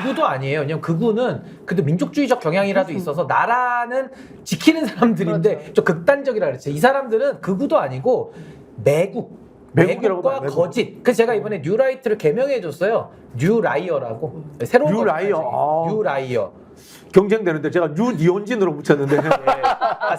극우도 아니에요. 왜냐면 극우는 그래도 민족주의적 경향이라도 있어서 나라는 지키는 사람들인데 그렇죠. 좀 극단적이라 그랬죠. 이 사람들은 극우도 아니고 매국과 거짓. 그래서 제가 이번에 뉴라이트를 개명해줬어요. 뉴라이어라고. 새로운 뉴라이어. 뉴라이어. 경쟁되는데 제가 뉴니온진으로 붙였는데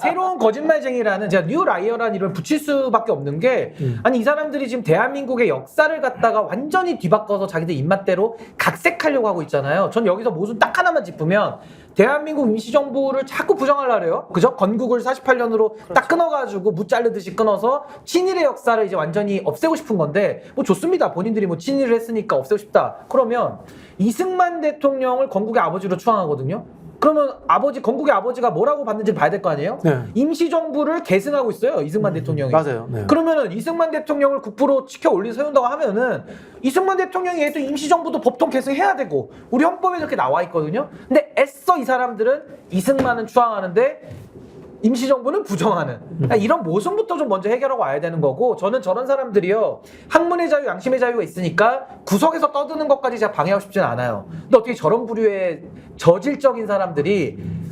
새로운 거짓말쟁이라는 제가 뉴라이어라는 이름을 붙일 수밖에 없는 게 아니 이 사람들이 지금 대한민국의 역사를 갖다가 완전히 뒤바꿔서 자기들 입맛대로 각색하려고 하고 있잖아요. 전 여기서 모순 딱 하나만 짚으면 대한민국 임시정부를 자꾸 부정하려고 해요. 그죠? 건국을 48년으로 딱 끊어가지고 무 자르듯이 끊어서 친일의 역사를 이제 완전히 없애고 싶은 건데 뭐 좋습니다. 본인들이 뭐 친일을 했으니까 없애고 싶다. 그러면 이승만 대통령을 건국의 아버지로 추앙하거든요. 그러면 건국의 아버지가 뭐라고 봤는지 봐야 될 거 아니에요? 네. 임시정부를 계승하고 있어요. 이승만 대통령이. 맞아요. 네. 그러면은 이승만 대통령을 국부로 치켜 올리 세운다고 하면은 이승만 대통령이 또 임시정부도 법통 계승해야 되고 우리 헌법에 이렇게 나와 있거든요. 근데 애써 이 사람들은 이승만은 추앙하는데 임시정부는 부정하는 이런 모순부터 좀 먼저 해결하고 와야 되는 거고 저는 저런 사람들이요 학문의 자유, 양심의 자유가 있으니까 구석에서 떠드는 것까지 제가 방해하고 싶지는 않아요. 근데 어떻게 저런 부류의 저질적인 사람들이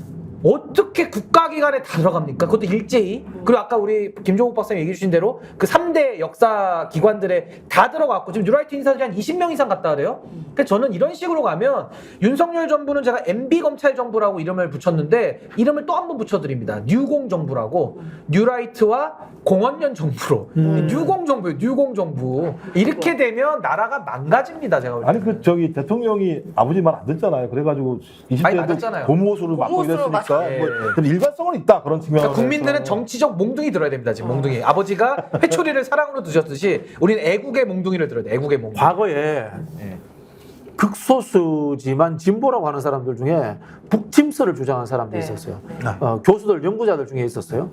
어떻게 국가기관에 다 들어갑니까? 그것도 일제히. 그리고 아까 우리 김종국 박사님 얘기해 주신 대로 그 3대 역사 기관들에 다 들어갔고 지금 뉴라이트 인사들이 한 20명 이상 갔다 그래요. 그래서 저는 이런 식으로 가면 윤석열 정부는 제가 MB 검찰 정부라고 이름을 붙였는데 이름을 또 한 번 붙여드립니다. 뉴공 정부라고. 뉴라이트와 공원년 정부로. 뉴공 정부예요. 뉴공 정부. 이렇게 되면 나라가 망가집니다. 제가 볼 아니 때는. 대통령이 아버지 말 안 듣잖아요. 그래가지고 많이 20대에도 맞았잖아요. 고무호수를 맞고 고무호수로 이랬으니까 맞았죠. 뭐 예. 좀 일관성은 있다 그런 측면에서. 그러니까 국민들은 정치적 몽둥이 들어야 됩니다. 지금 몽둥이. 아버지가 회초리를 사랑으로 드셨듯이 우리는 애국의 몽둥이를 들어야 돼. 애국의 몽둥이. 과거에 예. 극소수지만 진보라고 하는 사람들 중에 북침서를 주장한 사람들이 네. 있었어요. 교수들, 연구자들 중에 있었어요.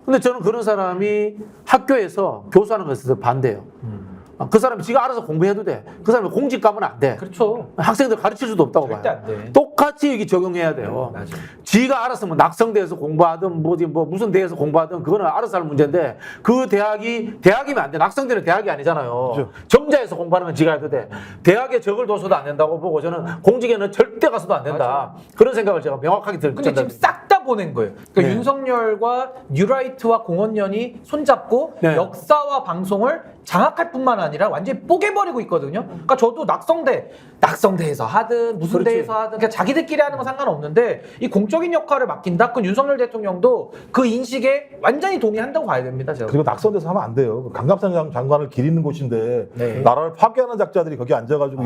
근데 저는 그런 사람이 학교에서 교수하는 것에 대해서 반대예요. 그 사람이 지가 알아서 공부해도 돼. 그 사람이 공직 가면 안 돼. 그렇죠. 학생들 가르칠 수도 없다고 절대 봐요. 안 돼. 똑같이 여기 적용해야 돼요. 맞아요. 지가 알아서 뭐 낙성대에서 공부하든 뭐 무슨 대에서 공부하든 그거는 알아서 할 문제인데 그 대학이면 안 돼. 낙성대는 대학이 아니잖아요. 그렇죠. 정자에서 공부하는 건 지가 해도 돼. 대학에 적을 둬서도 안 된다고 보고 저는 공직에는 절대 가서도 안 된다. 그런 생각을 제가 명확하게 근데 들었다. 지금 싹 다 보낸 거예요. 그러니까 네. 윤석열과 뉴라이트와 공원연이 손잡고 네. 역사와 방송을 장악할 뿐만 아니라 완전히 뽀개버리고 있거든요. 그러니까 저도 낙성대에서 하든 무슨 그렇지. 대에서 하든 그냥 자기들끼리 하는 건 상관없는데 이 공적인 역할을 맡긴다? 그건 윤석열 대통령도 그 인식에 완전히 동의한다고 봐야 됩니다. 제가. 그리고 낙선돼서 하면 안 돼요. 강갑상 장관을 기리는 곳인데 네. 나라를 파괴하는 작자들이 거기 앉아가지고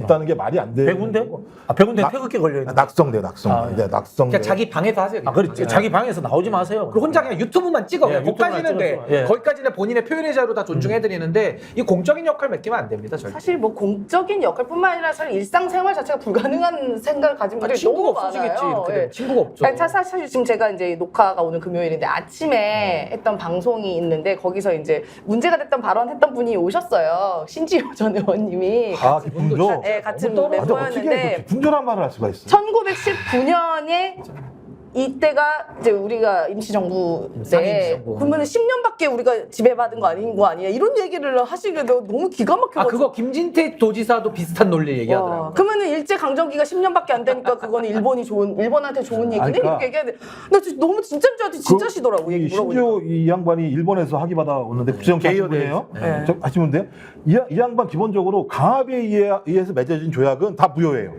있다는 게 말이 안 돼요. 백운대? 백운대 태극기 걸려있는 낙성대. 아, 네, 낙성대. 그냥 자기 방에서 하세요. 그냥. 그렇지. 자기 방에서 나오지 마세요. 그리고 혼자 그냥 유튜브만 찍어. 예, 거기까지는 유튜브만 돼. 찍어서. 예. 거기까지는 본인의 표현의 자유로 다 존중해드리는데 이 공적인 역할 맡기면 안 됩니다. 절대. 사실 뭐 공적인 역할뿐만 아니라 사실 일상생활 자체가 불가능한 생각을 가진 분들이 친구가 너무 없어지겠지. 많아요. 이렇게 예. 되면. 친구가 없죠. 아니, 사실 지금 제가 이제 녹화가 오늘 금요일인데 아침에 했던 방송이 있는데 거기서 이제 문제가 됐던 발언했던 분이 오셨어요. 신지효 전 의원님이. 아, 기품조? 네, 같은 근데 어떻게 멤버였는데 기품조란 말을 할 수가 있어요? 1919년에 이때가 이제 우리가 임시정부인데 상임시정부. 그러면 10년밖에 우리가 지배받은 거 아닌 거 아니냐 이런 얘기를 하시게 너무 기가 막혀가지고 그거 김진태 도지사도 비슷한 논리 얘기하더라고요. 그러면은 일제 강점기가 10년밖에 안 되니까 그거는 일본한테 좋은 얘기네 그러니까 이렇게 얘기하는데 나 진짜 너무 진짜인 줄 알았더니 진짜시더라고 얘기 물어보니까. 신지호 이 양반이 일본에서 학위 받아 오는데 국제정치 하시분이에요. 네. 하시는데 이 양반 기본적으로 강압에 의해서 맺어진 조약은 다 무효예요.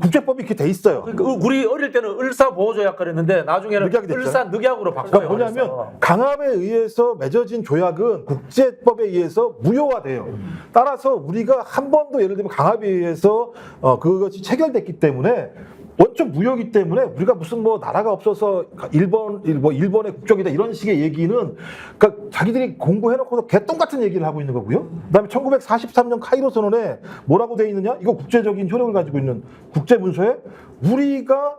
국제법이 이렇게 돼 있어요. 그러니까 우리 어릴 때는 을사보호조약 그랬는데 나중에는 늑약이 됐죠. 을사늑약으로 바꿔요. 그러니까 뭐냐면 강압에 의해서 맺어진 조약은 국제법에 의해서 무효화돼요. 따라서 우리가 한 번도 예를 들면 강압에 의해서 그것이 체결됐기 때문에 원천 무효이기 때문에 우리가 무슨 뭐 나라가 없어서 일본의 국적이다 이런 식의 얘기는 그러니까 자기들이 공부해놓고서 개똥 같은 얘기를 하고 있는 거고요. 그다음에 1943년 카이로 선언에 뭐라고 돼 있느냐? 이거 국제적인 효력을 가지고 있는 국제 문서에 우리가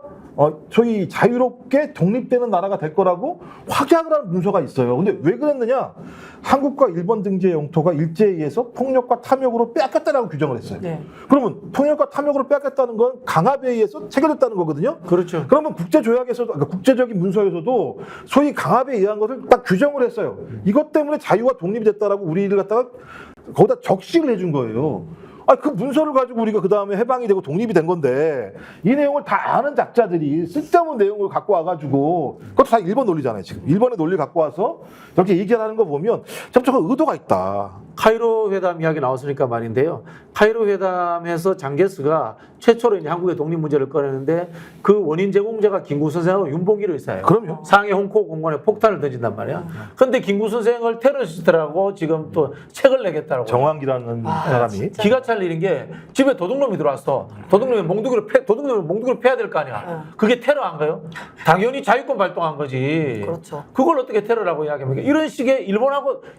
소위 자유롭게 독립되는 나라가 될 거라고 확약을 하는 문서가 있어요. 근데 왜 그랬느냐? 한국과 일본 등지의 영토가 일제에 의해서 폭력과 탐욕으로 빼앗겼다라고 규정을 했어요. 네. 그러면 폭력과 탐욕으로 빼앗겼다는 건 강압에 의해서 체결됐다는 거거든요. 그렇죠. 그러면 국제조약에서도, 그러니까 국제적인 문서에서도 소위 강압에 의한 것을 딱 규정을 했어요. 이것 때문에 자유와 독립이 됐다라고 우리를 갖다가 거기다 적시를 해준 거예요. 그 문서를 가지고 우리가 그 다음에 해방이 되고 독립이 된 건데 이 내용을 다 아는 작자들이 쓸데없는 내용을 갖고 와가지고 그것도 다 일본 논리잖아요. 지금 일본의 논리를 갖고 와서 저렇게 얘기하는 거 보면 참 저거 의도가 있다. 카이로 회담 이야기 나왔으니까 말인데요. 카이로 회담에서 장게스가 최초로 이제 한국의 독립 문제를 꺼내는데 그 원인 제공자가 김구 선생하고 윤봉길 의사예요. 그럼요. 상해 홍콩 공원에 폭탄을 던진단 말이야. 근데 김구 선생을 테러리스트라고 지금 또 책을 내겠다라고. 정황기라는 사람이 기가 찰 일인 게 집에 도둑놈이 들어왔어. 도둑놈이 몽둥이를 패야 될 거 아니야. 그게 테러한가요? 당연히 자유권 발동한 거지. 그렇죠. 그걸 어떻게 테러라고 이야기합니까? 이런 식의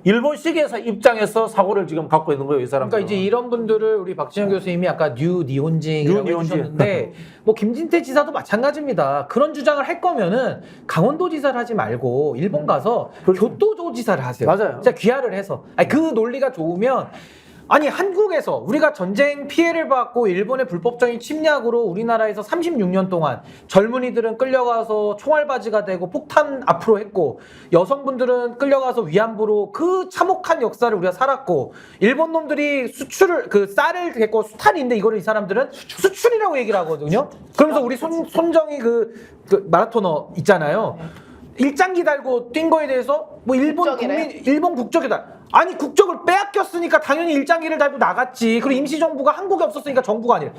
일본식의 입장에서 사고를 지금 갖고 있는 거예요, 이 사람. 그러니까 이제 이런 분들을 우리 박진영 교수님이 아까 뉴 니혼징이라고 해주셨는데 뭐 김진태 지사도 마찬가지입니다. 그런 주장을 할 거면은 강원도지사를 하지 말고 일본 가서 교토도지사를 하세요. 맞아요. 진짜 귀화를 해서. 아니, 그 논리가 좋으면 아니 한국에서 우리가 전쟁 피해를 받고 일본의 불법적인 침략으로 우리나라에서 36년 동안 젊은이들은 끌려가서 총알바지가 되고 폭탄 앞으로 했고 여성분들은 끌려가서 위안부로 그 참혹한 역사를 우리가 살았고 일본 놈들이 수출을 그 쌀을 됐고 수탈인데 이거를 이 사람들은 수출이라고 얘기를 하거든요. 그러면서 우리 손정희 그 마라토너 있잖아요. 일장기 달고 뛴 거에 대해서 뭐 일본 국적이다. 아니 국적을 빼앗겼으니까 당연히 일장기를 달고 나갔지. 그리고 임시정부가 한국에 없었으니까 정부가 아니라.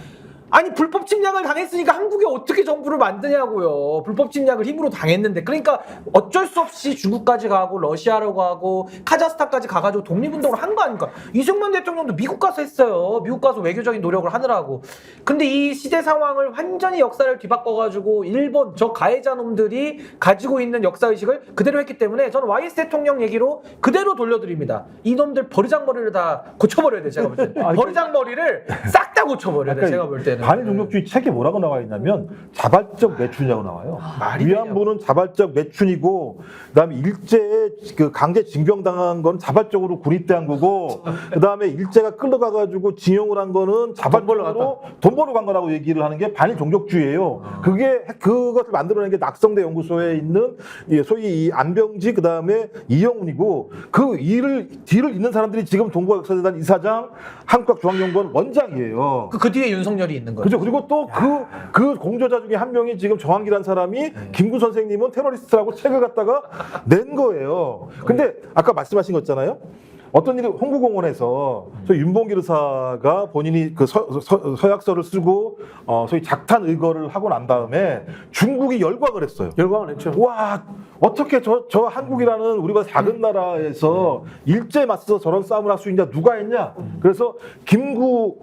아니 불법 침략을 당했으니까 한국에 어떻게 정부를 만드냐고요. 불법 침략을 힘으로 당했는데. 그러니까 어쩔 수 없이 중국까지 가고 러시아로 가고 카자흐스탄까지 가가지고 독립운동을 한 거 아닙니까? 이승만 대통령도 미국 가서 했어요. 미국 가서 외교적인 노력을 하느라고. 근데 이 시대 상황을 완전히 역사를 뒤바꿔가지고 일본 저 가해자 놈들이 가지고 있는 역사의식을 그대로 했기 때문에 저는 YS 대통령 얘기로 그대로 돌려드립니다. 이놈들 버리장머리를 다 고쳐버려야 돼. 제가 볼 때. 버리장머리를 싹 다 고쳐버려야 돼. 제가 볼 때는. 반일 종족주의 책에 뭐라고 나와 있냐면 자발적 매춘이라고 나와요. 위안부는 자발적 매춘이고 그다음에 일제에 그 강제 징병당한 건 자발적으로 군입대한 거고 그다음에 일제가 끌려가가지고 징용을 한 거는 자발적으로 돈 벌러 간 거라고 얘기를 하는 게 반일 종족주의예요. 그것을 만들어낸 게 낙성대 연구소에 있는 소위 이 안병지 그다음에 이영훈이고 그 뒤를 잇는 사람들이 지금 동국역사재단 이사장 한국학중앙연구원 원장이에요. 그 뒤에 윤석열이 있는 거죠. 그죠. 그리고 또 그 공저자 중에 한 명이 지금 정한기라는 사람이 김구 선생님은 테러리스트라고 책을 갖다가 낸 거예요. 근데 아까 말씀하신 거 있잖아요. 어떤 일이 홍구공원에서 윤봉길 의사가 본인이 그 서약서를 쓰고 소위 작탄 의거를 하고 난 다음에 중국이 열광을 했어요. 열광을 했죠. 와 어떻게 저 한국이라는 우리가 작은 나라에서 일제에 맞서서 저런 싸움을 할 수 있냐 누가 했냐. 그래서 김구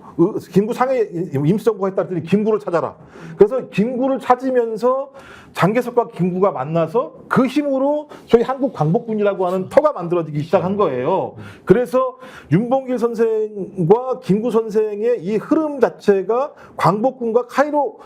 상해 임시정부가 했다 했더니 김구를 찾아라. 그래서 김구를 찾으면서 장개석과 김구가 만나서 그 힘으로 소위 한국 광복군이라고 하는 터가 만들어지기 시작한 거예요. 그래서 윤봉길 선생과 김구 선생의 이 흐름 자체가 광복군과 카이로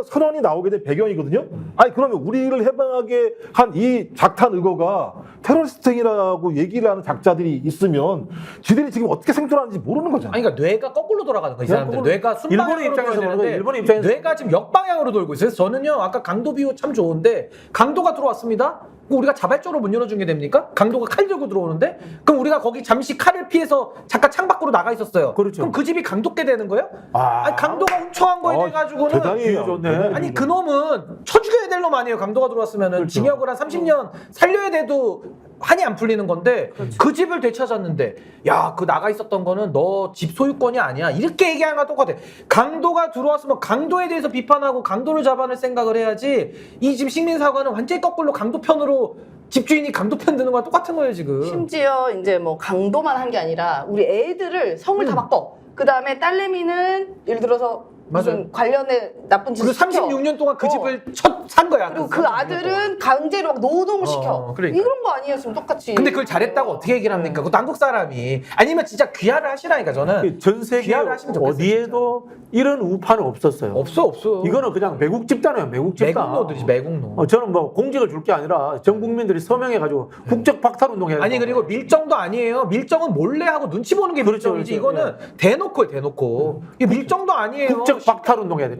선언이 나오게 된 배경이거든요. 아니 그러면 우리를 해방하게 한 이 작탄 의거가 테러리스트 행위라고 얘기를 하는 작자들이 있으면 지들이 지금 어떻게 생존하는지 모르는 거잖아요. 아니 그러니까 뇌가 거꾸로 돌아가는 거야. 이 사람들 뇌가 순방향으로 입장에서 돌아야 보는 거예요. 되는데 일본의 입장에서 뇌가 지금 역방향으로 돌고 있어요. 그래서 저는요 아까 강도 비유 참 좋은데 강도가 들어왔습니다. 그럼 우리가 자발적으로 문 열어준 게 됩니까? 강도가 칼 들고 들어오는데 그럼 우리가 거기 잠시 칼을 피해서 잠깐 창 밖으로 나가 있었어요. 그렇죠. 그럼 그 집이 강도께 되는 거예요? 아니 강도가 훔쳐간 거에 대해 가지고는 대단히 좋네. 아니 그 놈은 쳐 죽여야 될 놈 아니에요. 강도가 들어왔으면은 그렇죠. 징역을 한 30년 살려야 돼도 한이 안 풀리는 건데 그 집을 되찾았는데 야 그 나가 있었던 거는 너 집 소유권이 아니야 이렇게 얘기하는 거랑 똑같아. 강도가 들어왔으면 강도에 대해서 비판하고 강도를 잡아낼 생각을 해야지. 이 지금 식민사관은 완전히 거꾸로 강도 편으로 집주인이 강도 편 드는 거랑 똑같은 거예요 지금. 심지어 이제 뭐 강도만 한 게 아니라 우리 애들을 성을 다 바꿔. 그 다음에 딸내미는 예를 들어서 무슨 맞아요. 관련해 나쁜 짓을 그리고 시켜. 36년 동안 그 집을 산 거야. 그리고 그 아들은 강제로 막 노동을 시켜. 그러니까. 이런 거 아니었으면 똑같이. 근데 그걸 잘했다고 어떻게 얘기를 합니까? 그것도 한국 사람이. 아니면 진짜 귀화를 하시라니까 저는. 전 세계 귀화를 하시면 좋겠어요, 어디에도 이런 우파는 없었어요. 없어. 이거는 그냥 매국 집단이에요. 매국 집단. 매국노들이지 매국노. 저는 뭐 공직을 줄 게 아니라 전 국민들이 서명해가지고 국적 박탈 운동해야 아니 그리고 밀정도 아니에요. 밀정은 몰래 하고 눈치 보는 게 그렇죠, 밀정이지. 그렇죠. 이거는 대놓고요, 대놓고. 이게 밀정도 아니에요. 정책 박탈 운동해야 돼.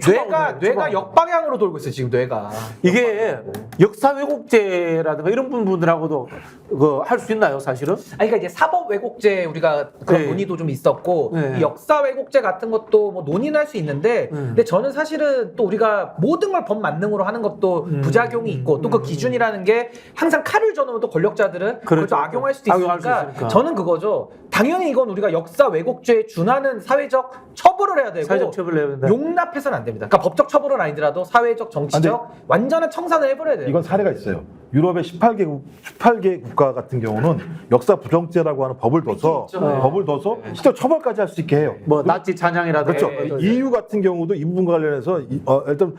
뇌가 역방향으로 돌고 있어요 지금 뇌가. 이게 역사 왜곡죄라든가 이런 분들하고도 할 수 있나요, 사실은? 아니, 그러니까 이제 사법 왜곡죄 우리가 그런 네. 논의도 좀 있었고 네. 이 역사 왜곡죄 같은 것도 뭐 논의는 할 수 있는데 근데 저는 사실은 또 우리가 모든 걸 법 만능으로 하는 것도 부작용이 있고 또 그 기준이라는 게 항상 칼을 줘놓으면 또 권력자들은 그걸 또 악용할 수도 악용할 수 있으니까 있으니까. 저는 그거죠. 당연히 이건 우리가 역사 왜곡죄에 준하는 사회적 처벌을 해야 되고 사회적 처벌을 해야 된다. 용납해서는 안 됩니다. 그러니까 법적 처벌은 아니더라도 사회적, 정치적 완전한 청산을 해버려야 돼요. 이건 사례가 있어요. 유럽의 18개 국가 같은 경우는 역사 부정죄라고 하는 법을 둬서 실제 처벌까지 할 수 있게 해요. 뭐 나치 찬양이라든가. 그렇죠. EU 같은 경우도 이 부분과 관련해서 일단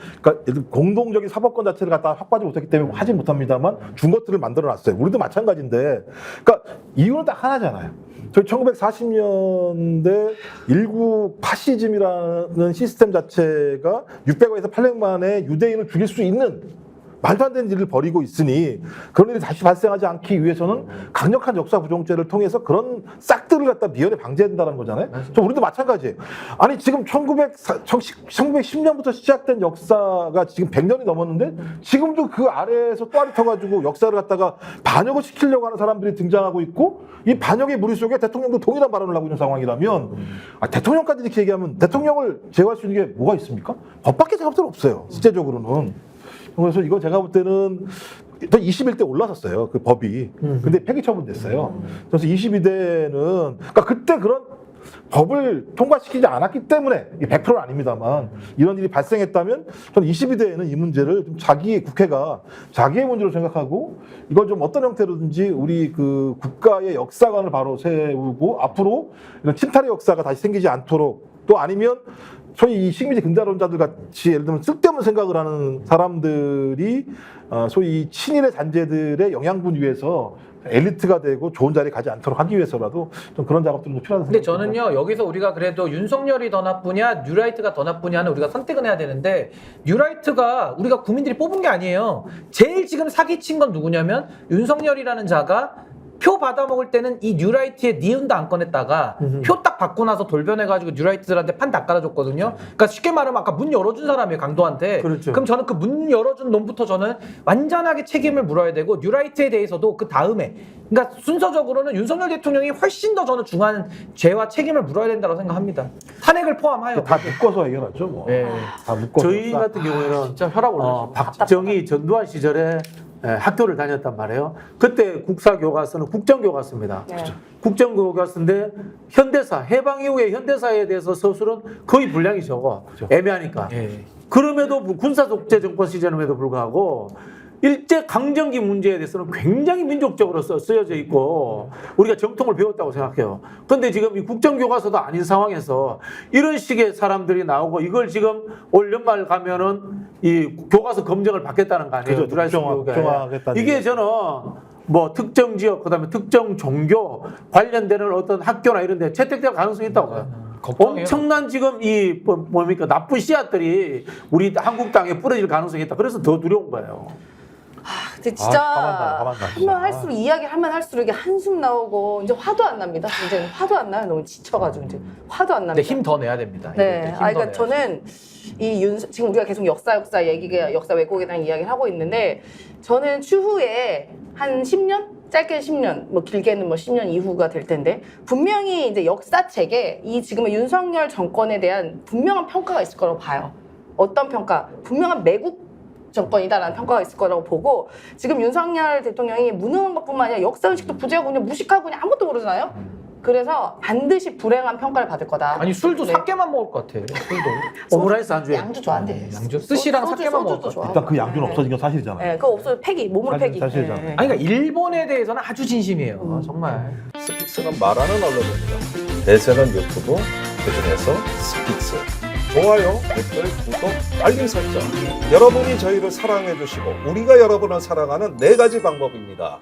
공동적인 사법권 자체를 갖다 확보하지 못했기 때문에 하지 못합니다만 준 것들을 만들어놨어요. 우리도 마찬가지인데, 그러니까 이유는 딱 하나잖아요. 저희 1940년대 일구 파시즘이라는 시스템 자체가 600만에서 800만의 유대인을 죽일 수 있는 말도 안 되는 일을 벌이고 있으니 그런 일이 다시 발생하지 않기 위해서는 강력한 역사 부정죄를 통해서 그런 싹들을 갖다 미연에 방지해야 된다는 거잖아요. 저 우리도 마찬가지예요. 아니 지금 1910년부터 시작된 역사가 지금 100년이 넘었는데 지금도 그 아래에서 또아리 터가지고 역사를 갖다가 반역을 시키려고 하는 사람들이 등장하고 있고 이 반역의 무리 속에 대통령도 동일한 발언을 하고 있는 상황이라면 대통령까지 이렇게 얘기하면 대통령을 제어할 수 있는 게 뭐가 있습니까? 법밖에 제가 볼 때는 없어요. 실제적으로는. 그래서 이거 제가 볼 때는 21대 올라섰어요. 그 법이. 근데 폐기 처분됐어요. 그래서 22대는 그러니까 그때 그런 법을 통과시키지 않았기 때문에 100%는 아닙니다만 이런 일이 발생했다면 저는 22대에는 이 문제를 좀 국회가 자기의 문제로 생각하고 이걸 좀 어떤 형태로든지 우리 그 국가의 역사관을 바로 세우고 앞으로 이런 침탈의 역사가 다시 생기지 않도록 또 아니면 소위 이 식민지 근대론자들 같이 예를 들면 쓸데없는 생각을 하는 사람들이 소위 친일의 잔재들의 영양분 위에서 엘리트가 되고 좋은 자리에 가지 않도록 하기 위해서라도 좀 그런 작업들은 좀 필요하다고 근데 생각합니다. 저는요 여기서 우리가 그래도 윤석열이 더 나쁘냐 뉴라이트가 더 나쁘냐는 우리가 선택은 해야 되는데 뉴라이트가 우리가 국민들이 뽑은 게 아니에요. 제일 지금 사기친 건 누구냐면 윤석열이라는 자가 표 받아먹을 때는 이 뉴라이트의 니은도 안 꺼냈다가 표 딱 받고 나서 돌변해가지고 뉴라이트들한테 판 다 깔아줬거든요. 그러니까 쉽게 말하면 아까 문 열어준 사람이에요, 강도한테. 그렇죠. 그럼 저는 그 문 열어준 놈부터 저는 완전하게 책임을 물어야 되고 뉴라이트에 대해서도 그 다음에 그러니까 순서적으로는 윤석열 대통령이 훨씬 더 저는 중한 죄와 책임을 물어야 된다고 생각합니다. 탄핵을 포함하여. 다 묶어서 해결하죠. 뭐. 네. 다 묶어서. 저희 같은 경우에는 진짜 혈압 올랐어요. 박정희 전두환 시절에 학교를 다녔단 말이에요. 그때 국사교과서는 국정교과서입니다. 네. 국정교과서인데 현대사, 해방 이후의 현대사에 대해서 서술은 거의 분량이 적어. 애매하니까. 그럼에도 군사독재 정권 시절임에도 불구하고 일제 강점기 문제에 대해서는 굉장히 민족적으로 쓰여져 있고 우리가 정통을 배웠다고 생각해요. 그런데 지금 이 국정교과서도 아닌 상황에서 이런 식의 사람들이 나오고 이걸 지금 올 연말 가면은 이 교과서 검증을 받겠다는 거 아니에요? 그렇죠. 국정화하겠다는 이게 저는 뭐 특정 지역 그다음에 특정 종교 관련되는 어떤 학교나 이런 데 채택될 가능성이 있다고 봐요. 걱정해요. 엄청난 지금 이 뭡니까 나쁜 씨앗들이 우리 한국 땅에 뿌려질 가능성이 있다. 그래서 더 두려운 거예요. 근데 진짜 가만다, 하면 할수록 이야기하면 할수록 이게 한숨 나오고 이제 화도 안 납니다. 이제 화도 안 나요. 너무 지쳐가지고 이제 화도 안 납니다. 근데 힘 더 내야 됩니다. 네, 그러니까 저는 지금 우리가 계속 역사 얘기가 역사 왜곡에 대한 이야기를 하고 있는데 저는 추후에 한 10년? 짧게는 10년, 뭐 길게는 뭐 10년 이후가 될 텐데 분명히 이제 역사책에 이 지금의 윤석열 정권에 대한 분명한 평가가 있을 거라고 봐요. 어떤 평가? 분명한 매국 정권이다라는 평가가 있을 거라고 보고 지금 윤석열 대통령이 무능한 것뿐만 아니라 역사의식도 부재하고 그냥 무식하고 그냥 아무것도 모르잖아요. 그래서 반드시 불행한 평가를 받을 거다. 아니 술도 네. 사케만 먹을 것 같아. 술도. 오므라이스 안주에 양주 좋아한대. 양주 스시랑 사케만 먹을 것 같아. 일단 그 양주는 없어진 건 사실이잖아요. 네, 그거 없어도 폐기, 몸으로 폐기. 사실이잖아. 네. 아니 그러니까 일본에 대해서는 아주 진심이에요. 정말. 스픽스는 말하는 언론입니다. 대세는 유튜브, 그중에서 스픽스. 좋아요, 댓글, 구독, 알림 설정. 여러분이 저희를 사랑해 주시고 우리가 여러분을 사랑하는 4가지 방법입니다.